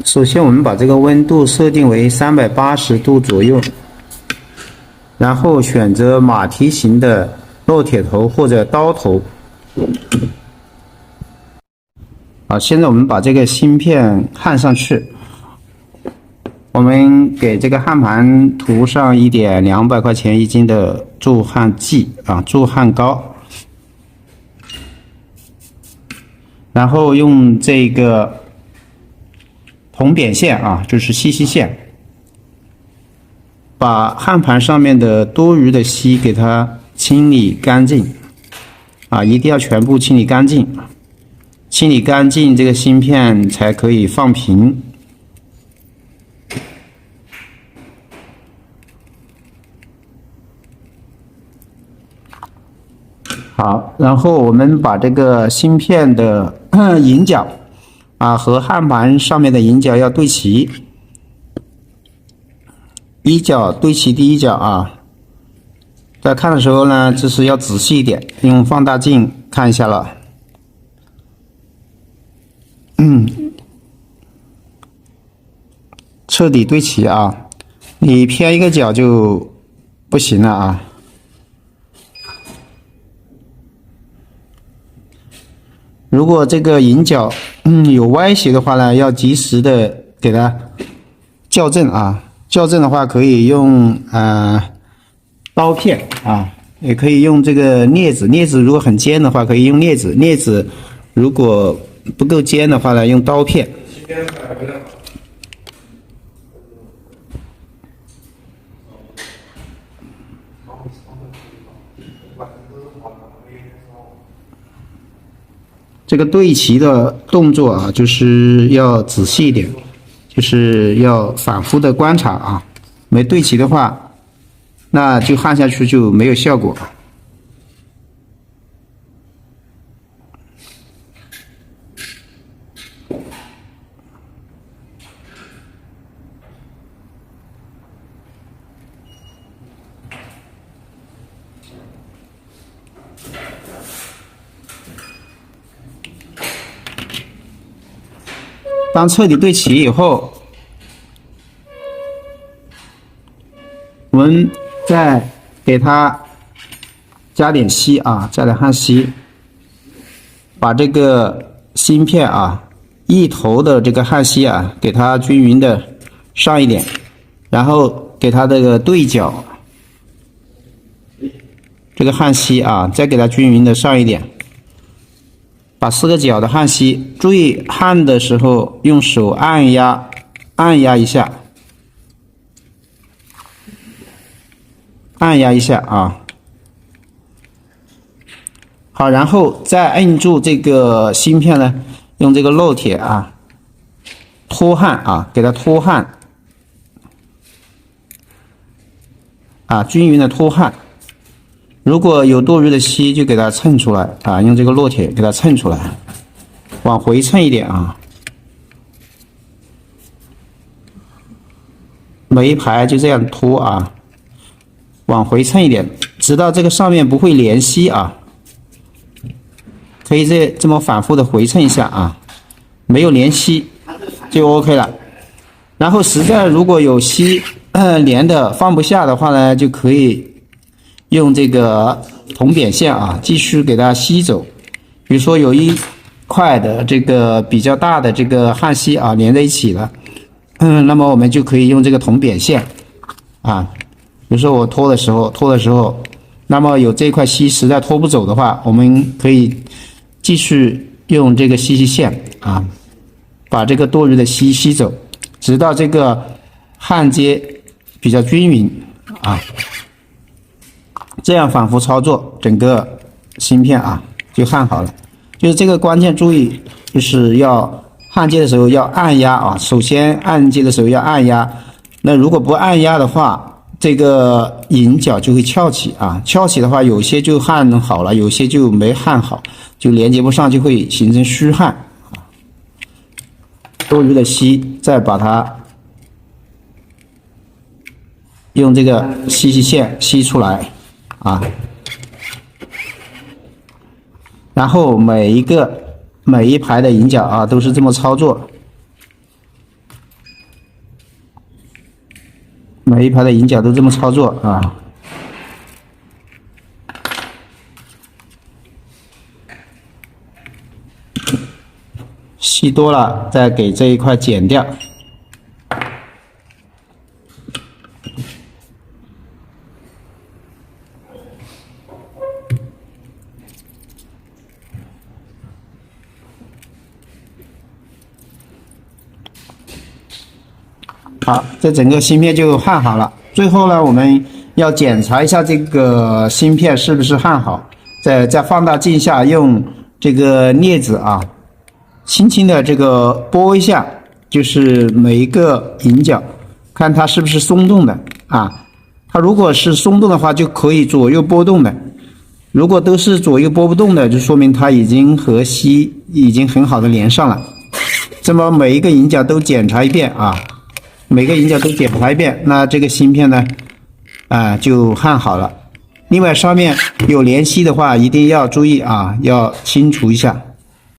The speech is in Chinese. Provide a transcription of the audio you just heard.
首先我们把这个温度设定为380度左右，然后选择马蹄形的烙铁头或者刀头。好，现在我们把这个芯片焊上去。我们给这个焊盘涂上一点200块钱一斤的助焊剂助焊膏，然后用这个铜扁线就是吸锡线，把焊盘上面的多余的锡给它清理干净一定要全部清理干净，清理干净这个芯片才可以放平。好，然后我们把这个芯片的引脚和焊盘上面的引脚要对齐，一脚对齐第一脚在看的时候呢，就是要仔细一点，用放大镜看一下了。彻底对齐你偏一个角就不行了如果这个引脚有歪斜的话呢，要及时的给它校正校正的话可以用刀片也可以用这个镊子，镊子如果很尖的话可以用镊子，镊子如果不够尖的话呢，用刀片。这个对齐的动作就是要仔细一点，就是要反复的观察没对齐的话，那就焊下去就没有效果。当彻底对齐以后，我们再给它加点锡加点焊锡，把这个芯片一头的这个焊锡给它均匀的上一点，然后给它这个对角这个焊锡再给它均匀的上一点。把4个角的焊锡，注意焊的时候用手按压一下，好，然后再摁住这个芯片呢，用这个烙铁托焊给它托焊均匀的托焊。如果有多余的锡就给它蹭出来用这个烙铁给它蹭出来，往回蹭一点每一排就这样拖往回蹭一点，直到这个上面不会连锡可以这么反复的回蹭一下没有连锡就 OK 了。然后实在如果有锡连的放不下的话呢，就可以用这个铜扁线继续给它吸走。比如说有一块的这个比较大的这个焊锡连在一起了，那么我们就可以用这个铜扁线比如说我拖的时候，那么有这块锡实在拖不走的话，我们可以继续用这个吸线把这个多余的锡吸走，直到这个焊接比较均匀这样反复操作，整个芯片就焊好了。就是这个关键注意，就是要焊接的时候要按压首先按接的时候要按压，那如果不按压的话，这个引脚就会翘起翘起的话，有些就焊好了，有些就没焊好，就连接不上，就会形成虚焊多余的锡再把它用这个吸线吸出来然后每一排的引脚都是这么操作。每一排的引脚都这么操作啊。细多了，再给这一块剪掉。好，这整个芯片就焊好了。最后呢，我们要检查一下这个芯片是不是焊好，在放大镜下用这个镊子啊，轻轻的这个拨一下，就是每一个引脚，看它是不是松动的啊。它如果是松动的话，就可以左右拨动的；如果都是左右拨不动的，就说明它已经和锡已经很好的连上了。这么每一个引脚都检查一遍啊。每个引脚都检查一遍，那这个芯片呢，就焊好了。另外上面有连锡的话，一定要注意啊，要清除一下。